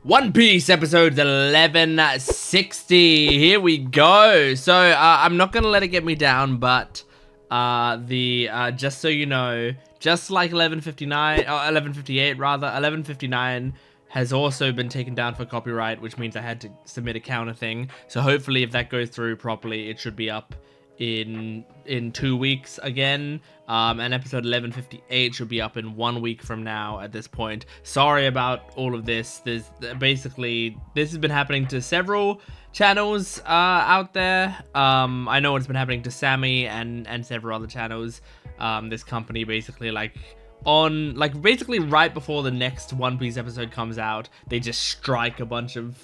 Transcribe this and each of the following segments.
One Piece episode 1160. Here we go. So I'm not gonna let it get me down, but just so you know, just like 1159 or 1158 rather, 1159 has also been taken down for copyright, which means I had to submit a counter thing. So hopefully, if that goes through properly, it should be up in 2 weeks again, and episode 1158 should be up in 1 week from now at this point. Sorry about all of this. This has been happening to several channels out there. I know it's been happening to Sammy and several other channels. This company basically basically right before the next One Piece episode comes out, they just strike a bunch of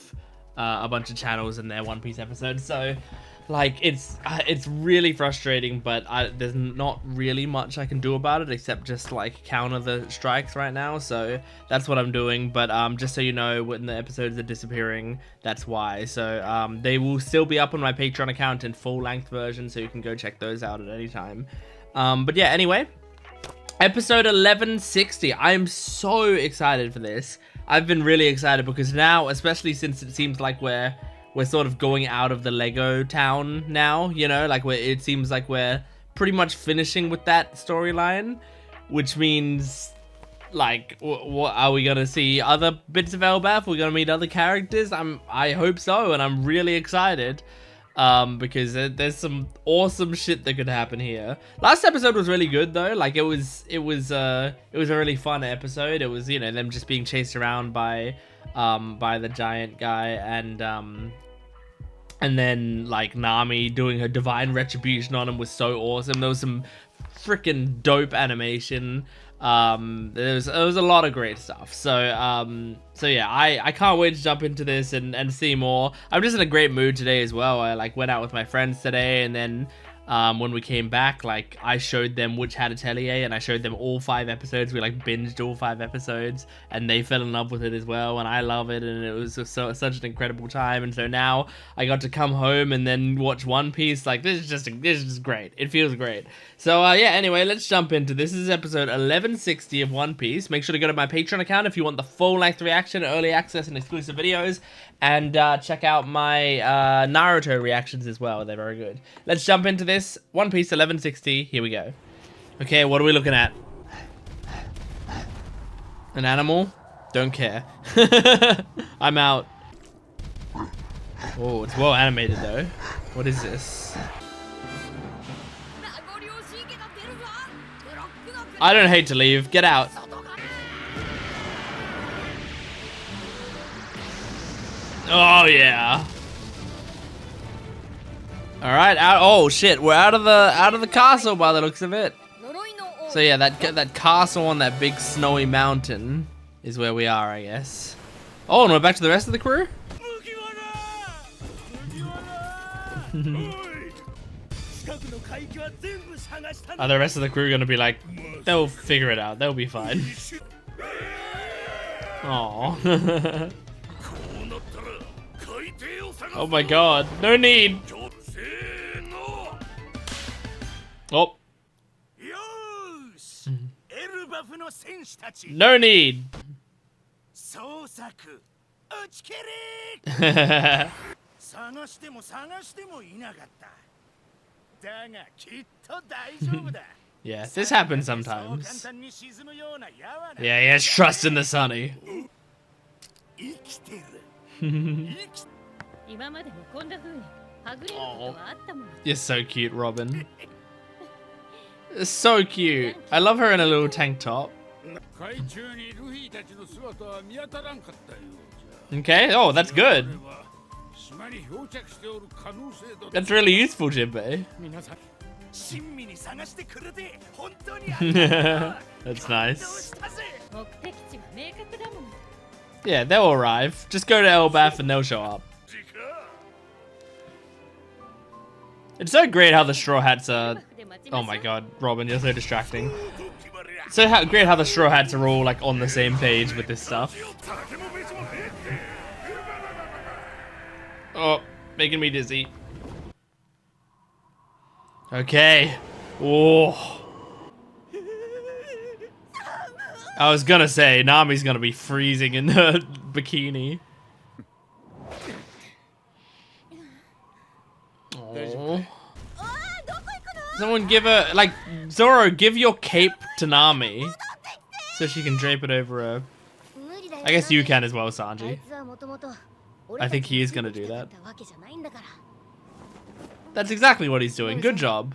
channels in their One Piece episodes. So it's really frustrating, but there's not really much I can do about it except just counter the strikes right now. So that's what I'm doing. But just so you know, when the episodes are disappearing, that's why. So they will still be up on my Patreon account in full-length version, so you can go check those out at any time. But yeah, anyway, episode 1160. I am so excited for this. I've been really excited because now, especially since it seems like we're sort of going out of the Lego town now, you know, it seems like we're pretty much finishing with that storyline, which means, what are we gonna see other bits of Elbaf? We're gonna meet other characters? I hope so, and I'm really excited, because there's some awesome shit that could happen here. Last episode was really good though. It was a really fun episode. It was, you know, them just being chased around by the giant guy, and then Nami doing her divine retribution on him was so awesome. There was some freaking dope animation. There was a lot of great stuff. So yeah, I can't wait to jump into this and see more. I'm just in a great mood today as well. I went out with my friends today, and then when we came back, I showed them Witch Hat Atelier, and I showed them all 5 episodes. We binged all 5 episodes, and they fell in love with it as well, and I love it, and it was just such an incredible time. And so now I got to come home and then watch One Piece. This is just great. It feels great. So yeah, anyway, let's jump into this. This is episode 1160 of One Piece. Make sure to go to my Patreon account if you want the full-length reaction, early access, and exclusive videos, and check out my Naruto reactions as well. They're very good. Let's jump into this. One Piece 1160. Here we go. Okay, what are we looking at? An animal? Don't care. I'm out. Oh, it's well animated though. What is this? I don't hate to leave. Get out. Oh yeah. All right, out. Oh shit, we're out of the castle by the looks of it. So yeah, that castle on that big snowy mountain is where we are, I guess. Oh, and we're back to the rest of the crew. Are the rest of the crew gonna be like, they'll figure it out, they'll be fine? Aww. Oh my god, no need. Oh. No need. Yeah, this happens sometimes. Yeah, he has trust in the Sunny. Oh, you're so cute, Robin. It's so cute. I love her in a little tank top. Okay, oh, that's good. That's really useful, Jinbei. That's nice. Yeah, they'll arrive. Just go to Elbaf and they'll show up. It's so great how the Straw Hats are... Oh my god, Robin, you're so distracting. So great how the Straw Hats are all on the same page with this stuff. Oh, making me dizzy. Okay. Oh. I was gonna say, Nami's gonna be freezing in the bikini. Oh. Someone give her, like, Zoro, give your cape to Nami so she can drape it over her. I guess you can as well, Sanji. I think he is gonna do that. That's exactly what he's doing. Good job.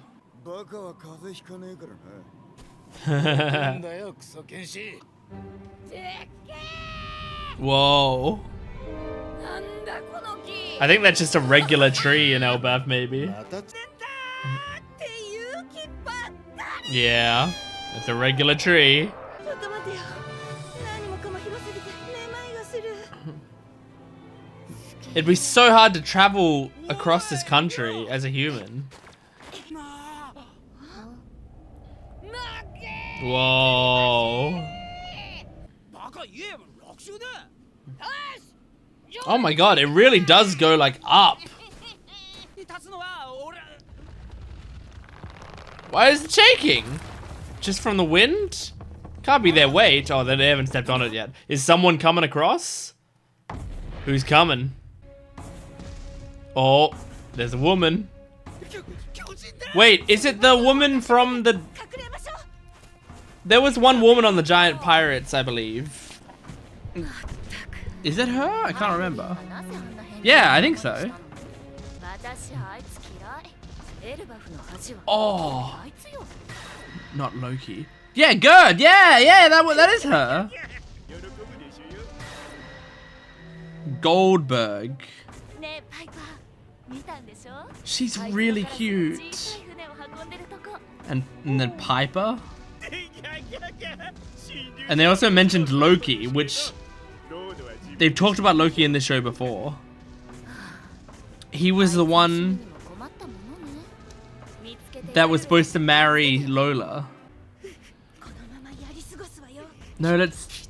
Whoa. I think that's just a regular tree in Elbaf, maybe. Yeah, it's a regular tree. It'd be so hard to travel across this country as a human. Whoa. Oh my god, it really does go like up. Why is it shaking? Just from the wind? Can't be their weight. Oh, they haven't stepped on it yet. Is someone coming across? Who's coming? Oh, there's a woman. Wait, is it the woman from the... There was one woman on the giant pirates, I believe. Is it her? I can't remember. Yeah, I think so. Oh, not Loki. Yeah, good. Yeah, that is her. Goldberg. She's really cute. And then Piper. And they also mentioned Loki, which they've talked about Loki in this show before. He was the one that was supposed to marry Lola. No, let's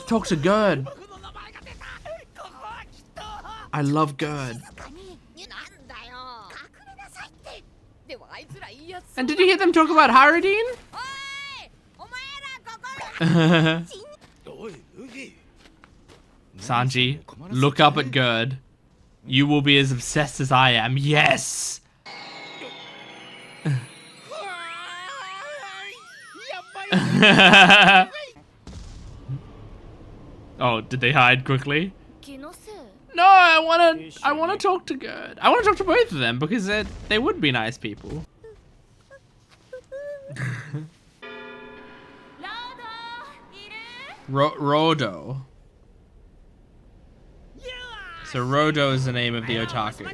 talk to Gerd. I love Gerd. And did you hear them talk about Haradine? Sanji, look up at Gerd. You will be as obsessed as I am. Yes! Oh, did they hide quickly? No, I wanna talk to Gerd. I wanna talk to both of them because they would be nice people. Rodo. So Rodo is the name of the otaku.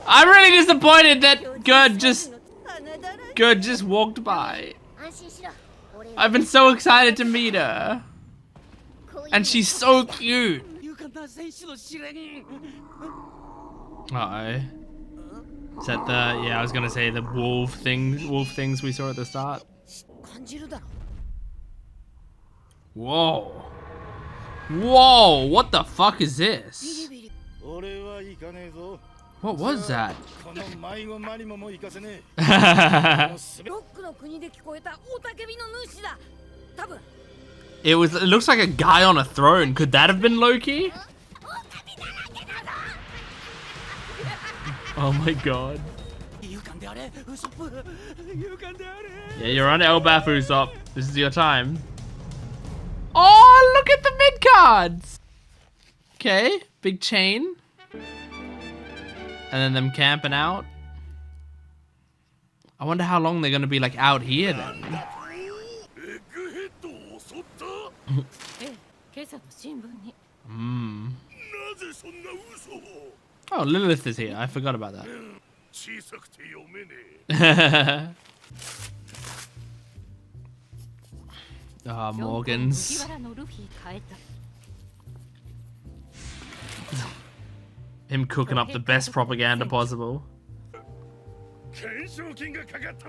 I'm really disappointed that Gerd just walked by. I've been so excited to meet her. And she's so cute. Uh-oh. Is that the, yeah, I was gonna say the wolf things we saw at the start. Whoa. Whoa, what the fuck is this? What was that? It looks like a guy on a throne. Could that have been Loki? Oh my god. Yeah, you're on Elbaf, Usopp. This is your time. Oh, look at the mid cards. Okay, big chain. And then them camping out. I wonder how long they're gonna be like out here then. Oh, Lilith is here. I forgot about that. Ah, Morgans. Him cooking up the best propaganda possible.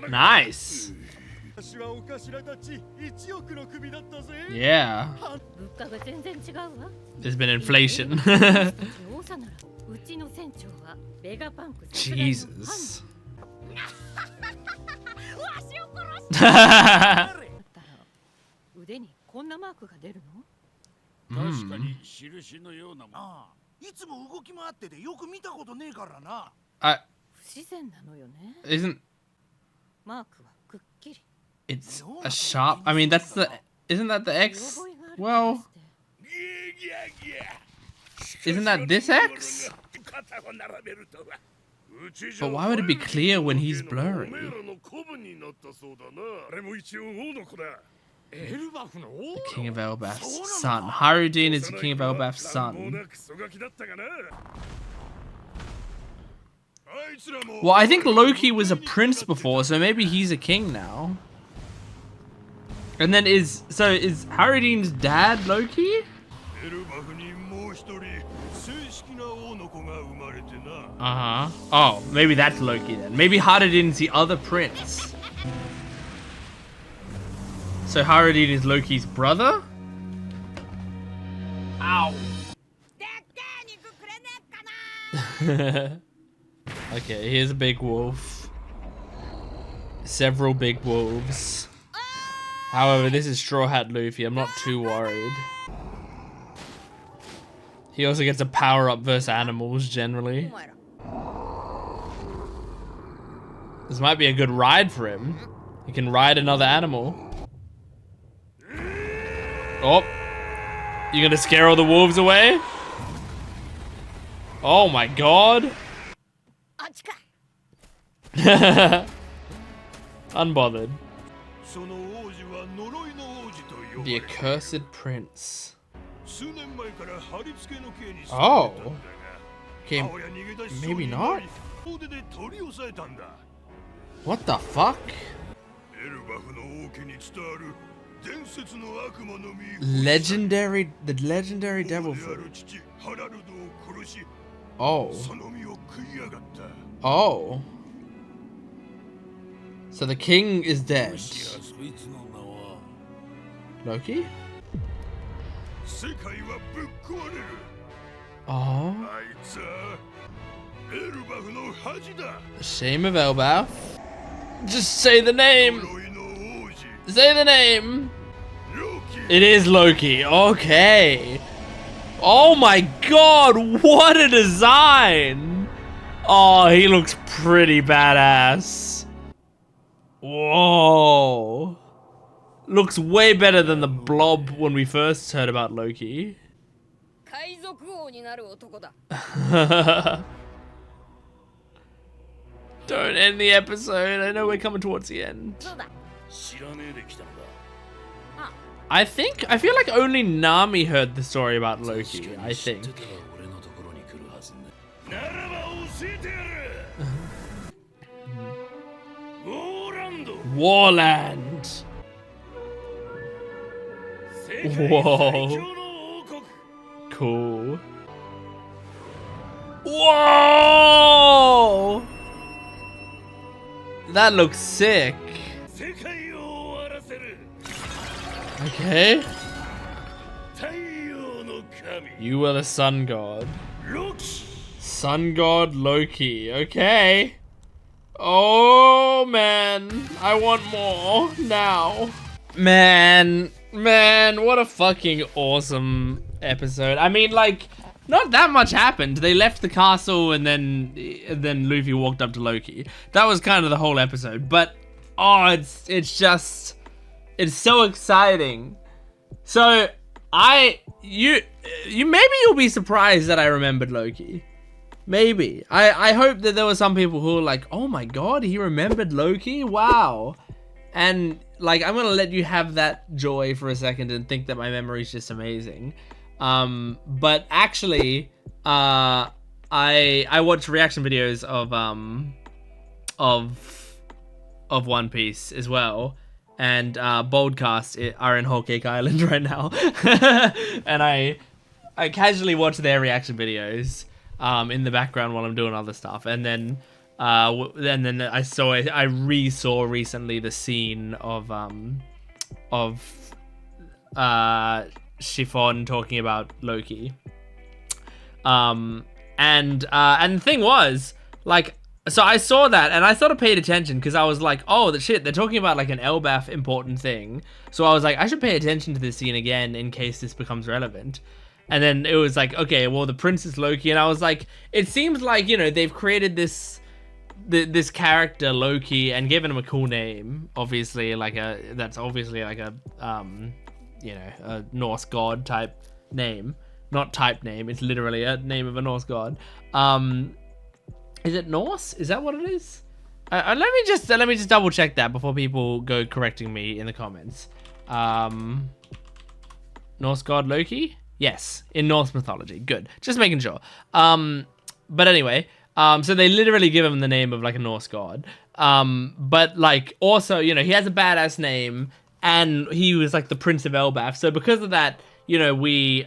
Nice. Yeah. There's been inflation. Jesus. 腕にこんなマークが出るの？確かに印のようなもん。いつも動き回っててよく見たことねえからな。不自然なのよね。Isn't マークはくっきり。 it's a sharp? I mean, that's the. Isn't that the X? Well, isn't that this X? But why would it be clear when he's blurry? The King of Elbaf's son. Harudin is the King of Elbaf's son. Well, I think Loki was a prince before, so maybe he's a king now. And then is Harudin's dad Loki? Uh-huh. Oh, maybe that's Loki then. Maybe Harudin's the other prince. So Harudin is Loki's brother? Ow. Okay, here's a big wolf. Several big wolves. However, this is Straw Hat Luffy. I'm not too worried. He also gets a power-up versus animals, generally. This might be a good ride for him. He can ride another animal. Oh. You gonna scare all the wolves away? Oh my god. Unbothered. The accursed prince. Oh. Okay, maybe not? What the fuck? The legendary devil fruit. Oh. Oh. So the king is dead. Loki? Oh. The Shame of Elbaf. Just say the name. Say the name. It is Loki. Okay. Oh my god, what a design. Oh, he looks pretty badass. Whoa. Looks way better than the blob when we first heard about Loki. Don't end the episode. I know we're coming towards the end. I feel like only Nami heard the story about Loki, I think. Warland. Whoa. Cool. Whoa! That looks sick. Okay. You are the Sun God. Sun God Loki. Okay. Oh, man. I want more now. Man, what a fucking awesome episode. I mean, like, not that much happened. They left the castle and then Luffy walked up to Loki. That was kind of the whole episode. But, oh, it's just... It's so exciting. So, maybe you'll be surprised that I remembered Loki. Maybe. I hope that there were some people who were like, oh my god, he remembered Loki? Wow. And, like, I'm gonna let you have that joy for a second and think that my memory's just amazing. But actually, I watched reaction videos of One Piece as well. And Boldcast are in Whole Cake Island right now. And I casually watch their reaction videos in the background while I'm doing other stuff. And then I re-saw recently the scene of Chiffon talking about Loki. And the thing was, like, So I saw that and I sort of paid attention because I was like, oh, the shit, they're talking about like an Elbaf important thing. So I was like, I should pay attention to this scene again in case this becomes relevant. And then it was like, okay, well, the prince is Loki. And I was like, it seems like, you know, they've created this character Loki and given him a cool name. Obviously, that's obviously like a, you know, a Norse god type name. Not type name, it's literally a name of a Norse god. Is it Norse? Is that what it is? Let me just double check that before people go correcting me in the comments. Norse god Loki? Yes, in Norse mythology. Good. Just making sure. But anyway, so they literally give him the name of like a Norse god. But like also, you know, he has a badass name and he was like the Prince of Elbaf. So because of that, you know, we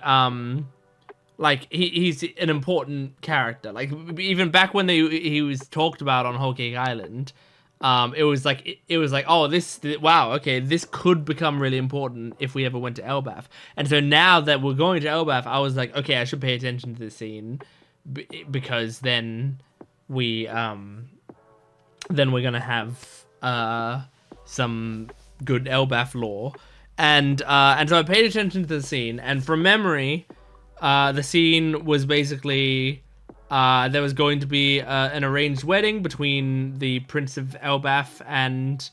like he's an important character. Like even back when he was talked about on Whole Cake Island, it was like oh, wow, okay, this could become really important if we ever went to Elbaf. And so now that we're going to Elbaf, I was like, okay, I should pay attention to this scene because then we're gonna have some good Elbaf lore. And so I paid attention to the scene, and from memory, the scene was basically there was going to be an arranged wedding between the Prince of Elbaf and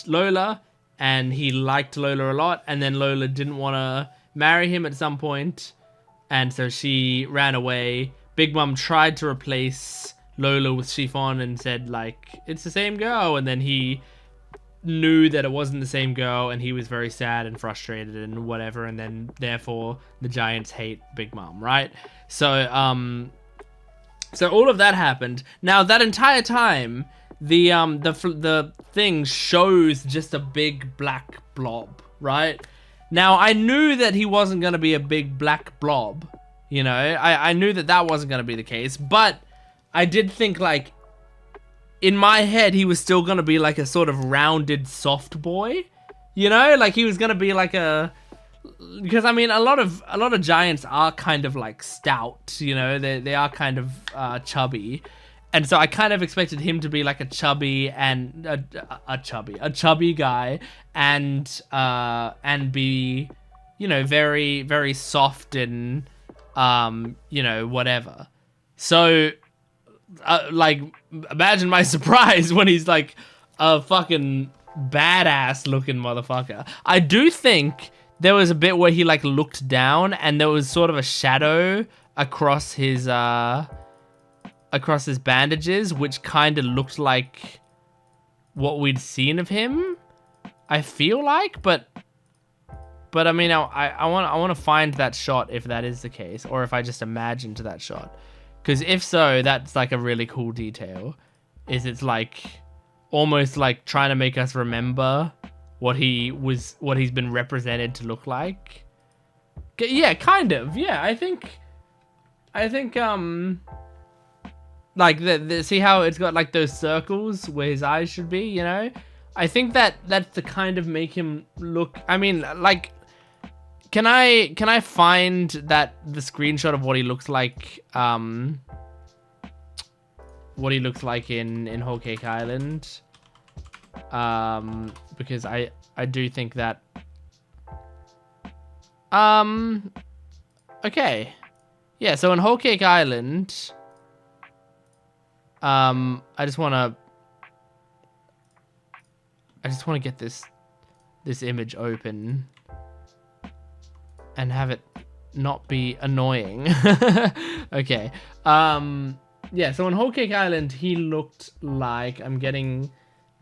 Lola, and he liked Lola a lot, and then Lola didn't want to marry him at some point, and so she ran away. Big Mom tried to replace Lola with Chiffon and said like it's the same girl, and then he knew that it wasn't the same girl and he was very sad and frustrated and whatever, and then therefore the giants hate Big Mom, right? So so all of that happened. Now that entire time the thing shows just a big black blob, right? Now I knew that he wasn't going to be a big black blob, you know, I knew that wasn't going to be the case, but I did think like in my head, he was still gonna be like a sort of rounded soft boy, you know, like he was gonna be like because I mean, a lot of giants are kind of like stout, you know, they are kind of chubby, and so I kind of expected him to be like a chubby and a chubby guy, and be, you know, very very soft and you know, whatever. So. Like, imagine my surprise when he's like a fucking badass looking motherfucker. I do think there was a bit where he like looked down and there was sort of a shadow across his bandages, which kind of looked like what we'd seen of him, I feel like, but I mean, I want to find that shot if that is the case, or if I just imagined that shot. Because if so, that's like a really cool detail. It's like almost like trying to make us remember what he's been represented to look like. Yeah, kind of. Yeah, I think like see how it's got like those circles where his eyes should be, you know? I think that's to kind of make him look, I mean, like, Can I find the screenshot of what he looks like? What he looks like in Whole Cake Island? Because I do think that. Okay, yeah. So in Whole Cake Island, I just wanna get this image open and have it not be annoying. Okay. Yeah, so on Whole Cake Island, he looked like, I'm getting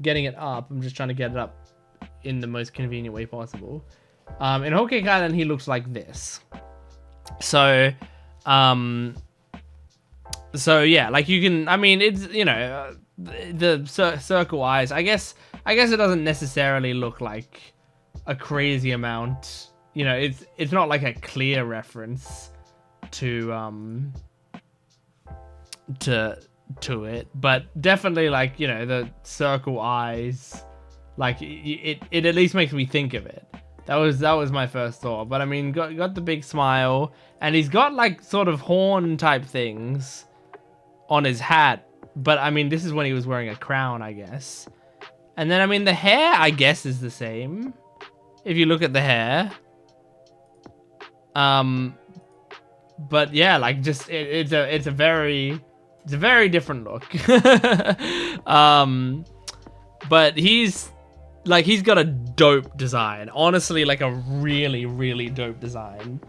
it up. I'm just trying to get it up in the most convenient way possible. In Whole Cake Island, he looks like this. So yeah, like you can, I mean, it's, you know, the circle eyes. I guess it doesn't necessarily look like a crazy amount. You know, it's not like a clear reference to it, but definitely, like, you know, the circle eyes, like it at least makes me think of it. That was my first thought. But I mean, got the big smile, and he's got like sort of horn type things on his hat but I mean, this is when he was wearing a crown, I guess. And then, I mean, the hair, I guess, is the same. If you look at the hair. But yeah, like, just, it's a very different look. But he's got a dope design. Honestly, like a really, really dope design.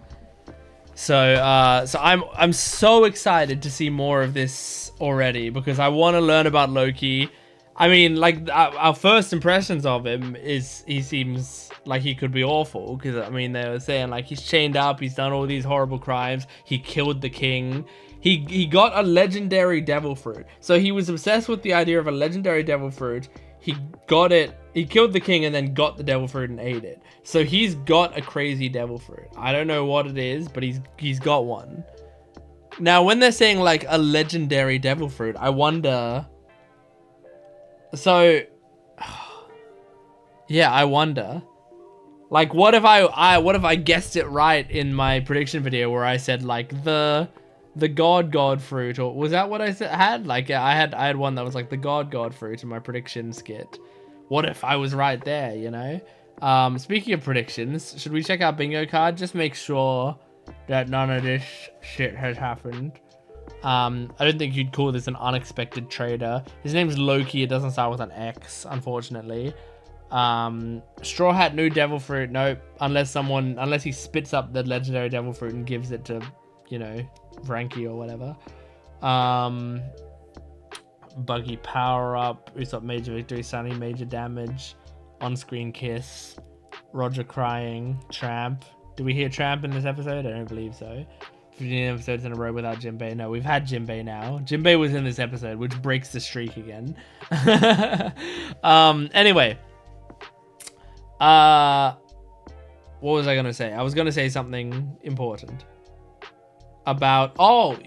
So I'm so excited to see more of this already because I want to learn about Loki. I mean, like our first impressions of him is he seems like he could be awful because I mean they were saying like he's chained up, he's done all these horrible crimes, he killed the king. He got a legendary devil fruit. So he was obsessed with the idea of a legendary devil fruit. He got it. He killed the king and then got the devil fruit and ate it. So he's got a crazy devil fruit. I don't know what it is, but he's got one. Now, when they're saying like a legendary devil fruit, I wonder. So, yeah, I wonder. Like, what if I guessed it right in my prediction video where I said like the God fruit, or was that what I had? Like I had one that was like the God fruit in my prediction skit. What if I was right there, you know? Speaking of predictions, should we check our bingo card? Just make sure that none of this shit has happened. I don't think you'd call this an unexpected trader. His name's Loki. It doesn't start with an X, unfortunately. Straw Hat, new devil fruit. Nope. Unless he spits up the legendary devil fruit and gives it to, you know, Frankie or whatever. Buggy power up. Usopp major victory. Sunny major damage. On-screen kiss. Roger crying. Tramp. Do we hear Tramp in this episode? I don't believe so. 15 episodes in a row without Jinbei. No, we've had Jinbei now. Jinbei was in this episode, which breaks the streak again. Anyway. What was I gonna say? I was gonna say something important. About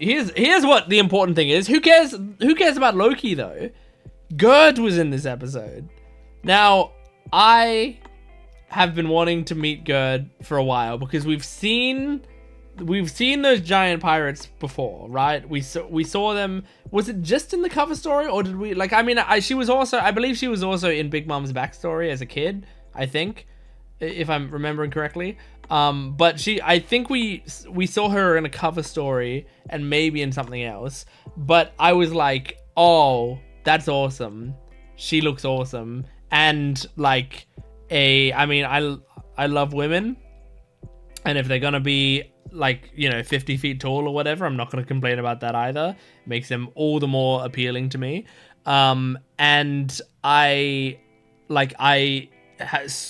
here's what the important thing is. Who cares about Loki though? Gerd was in this episode. Now I have been wanting to meet Gerd for a while because we've seen those giant pirates before, right? We saw them. Was it just in the cover story, or did we like? I mean, I believe she was also in Big Mom's backstory as a kid. I think, if I'm remembering correctly. But I think we saw her in a cover story and maybe in something else. But I was like, oh, that's awesome. She looks awesome. And like I mean, I love women. And if they're gonna be like, you know, 50 feet tall or whatever, I'm not gonna complain about that either. Makes them all the more appealing to me. And I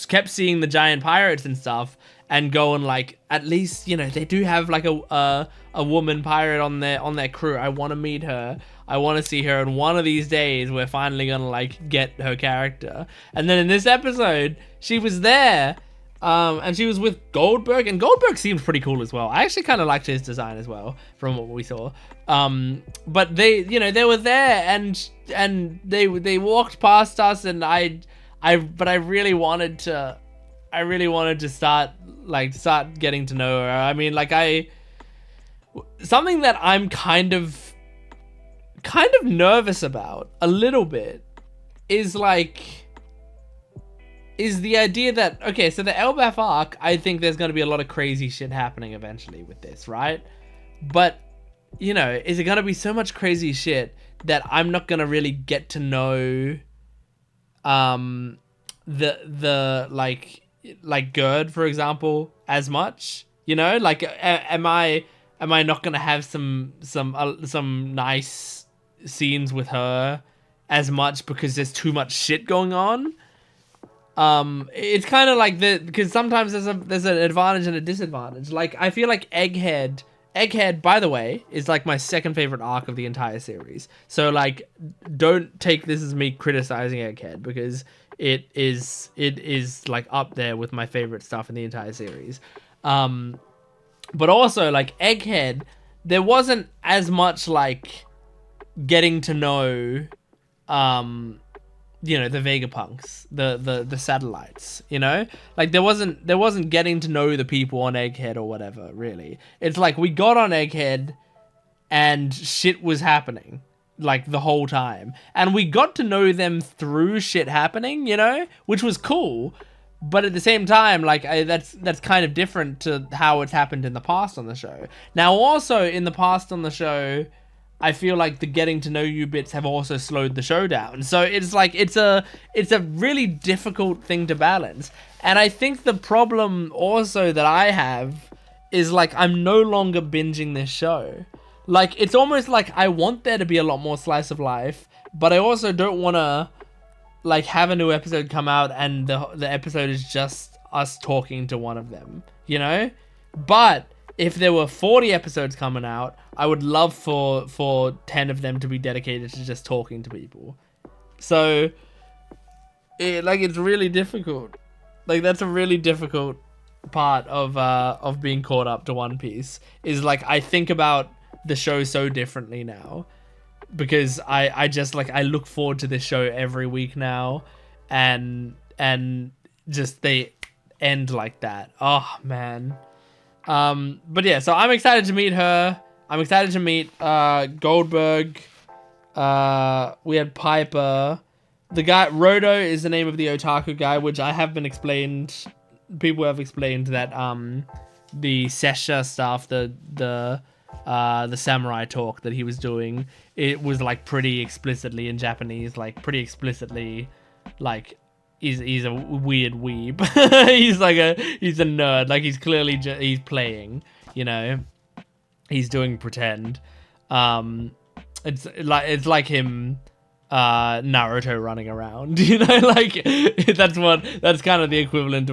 kept seeing the giant pirates and stuff and going like, at least, you know, they do have like a woman pirate on their crew. I want to meet her. I want to see her. And one of these days we're finally gonna like get her character. And then in this episode she was there, and she was with Goldberg, and Goldberg seems pretty cool as well. I actually kind of liked his design as well from what we saw. But they, you know, they were there and they walked past us, and I really wanted to start getting to know her. I mean, like something that I'm kind of nervous about a little bit is the idea that, okay, so the Elbaf arc, I think there's going to be a lot of crazy shit happening eventually with this, right? But, you know, is it going to be so much crazy shit that I'm not going to really get to know the like Gerd, for example, as much, you know? Like, am I not gonna have some nice scenes with her as much because there's too much shit going on? It's kind of like because sometimes there's an advantage and a disadvantage. Like, I feel like Egghead, by the way, is like my second favorite arc of the entire series. So like, don't take this as me criticizing Egghead, because it is like up there with my favorite stuff in the entire series. But also like Egghead, there wasn't as much like getting to know, you know, the Vegapunks, the satellites, you know, like there wasn't getting to know the people on Egghead or whatever, really. It's like we got on Egghead and shit was happening, like the whole time, and we got to know them through shit happening, you know, which was cool. But at the same time, like that's kind of different to how it's happened in the past on the show. Now, also in the past on the show, I feel like the getting to know you bits have also slowed the show down. So it's like it's a really difficult thing to balance. And I think the problem also that I have is like I'm no longer binging this show. Like it's almost like I want there to be a lot more slice of life, but I also don't want to like have a new episode come out and the episode is just us talking to one of them, you know? But if there were 40 episodes coming out, I would love for 10 of them to be dedicated to just talking to people. So it's really difficult. Like that's a really difficult part of being caught up to One Piece, is like I think about the show so differently now. Because I just like I look forward to this show every week now, and just they end like that. Oh man. But yeah, so I'm excited to meet her. I'm excited to meet Goldberg. We had Piper. The guy Rodo is the name of the otaku guy, which I have been explained. People have explained that the Sesha stuff, the samurai talk that he was doing, it was like pretty explicitly in Japanese, like pretty explicitly, like he's a weird weeb. he's a nerd. Like he's clearly he's playing, you know, he's doing pretend. It's like him, Naruto running around, you know, like that's kind of the equivalent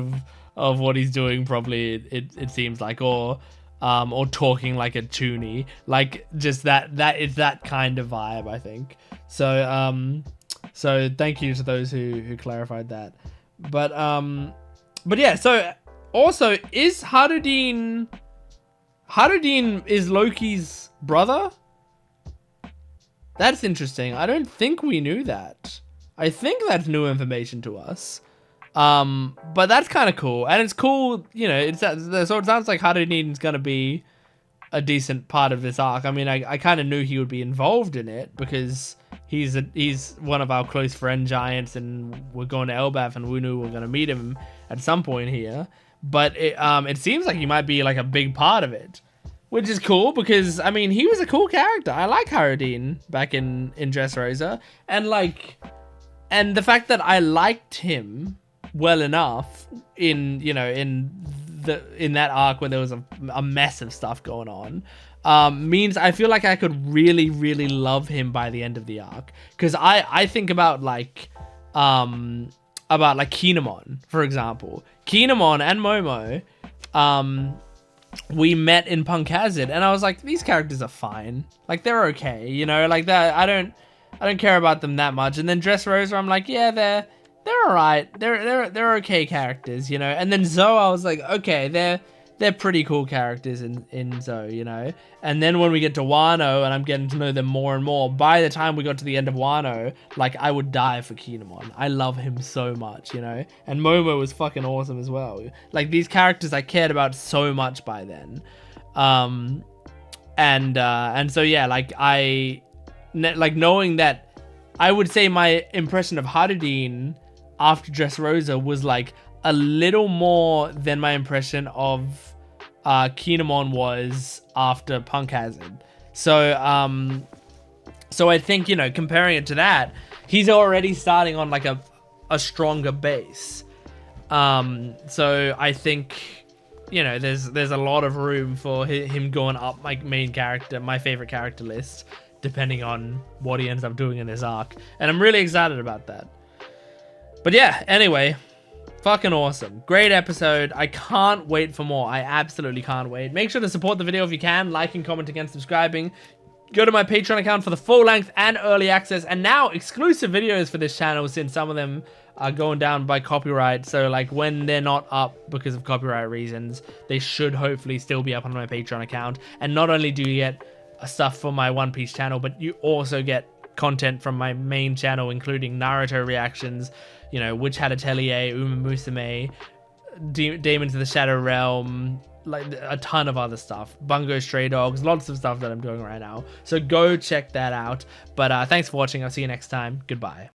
of what he's doing. Probably it seems like, or talking like a toonie, like just that it's that kind of vibe, I think. So thank you to those who clarified that. But yeah, so also is Harudin is Loki's brother? That's interesting. I don't think we knew that. I think that's new information to us. But that's kind of cool, and it's cool, you know. So it sounds like Harudin's gonna be a decent part of this arc. I mean, I kind of knew he would be involved in it because he's one of our close friend giants, and we're going to Elbaf, and we knew we were gonna meet him at some point here. But it seems like he might be like a big part of it, which is cool because I mean he was a cool character. I like Harudin back in Dressrosa, and the fact that I liked him well enough in that arc where there was a mess of stuff going on, means I feel like I could really, really love him by the end of the arc. Because I think about Kinemon, for example. Kinemon and Momo, we met in Punk Hazard, and I was like, these characters are fine. Like they're okay, you know, like that. I don't care about them that much. And then Dressrosa, I'm like, yeah, they're alright. They're okay characters, you know. And then Zoe, I was like, okay, they're pretty cool characters in Zoe, you know. And then when we get to Wano and I'm getting to know them more and more, by the time we got to the end of Wano, like I would die for Kinemon. I love him so much, you know. And Momo was fucking awesome as well. Like these characters I cared about so much by then. And so yeah, like knowing that, I would say my impression of Harudin after Dressrosa was like a little more than my impression of Kinemon was after Punk Hazard. So I think, you know, comparing it to that, he's already starting on like a stronger base. So I think, you know, there's a lot of room for him going up my favorite character list, depending on what he ends up doing in his arc. And I'm really excited about that. But yeah, anyway, fucking awesome. Great episode. I can't wait for more. I absolutely can't wait. Make sure to support the video if you can, liking, commenting, and subscribing. Go to my Patreon account for the full length and early access, and now exclusive videos for this channel, since some of them are going down by copyright. So like when they're not up because of copyright reasons, they should hopefully still be up on my Patreon account. And not only do you get stuff for my One Piece channel, but you also get content from my main channel, including Naruto reactions, you know, Witch Hat Atelier, Uma Musume, Demons of the Shadow Realm, like a ton of other stuff. Bungo Stray Dogs, lots of stuff that I'm doing right now. So go check that out. But thanks for watching. I'll see you next time. Goodbye.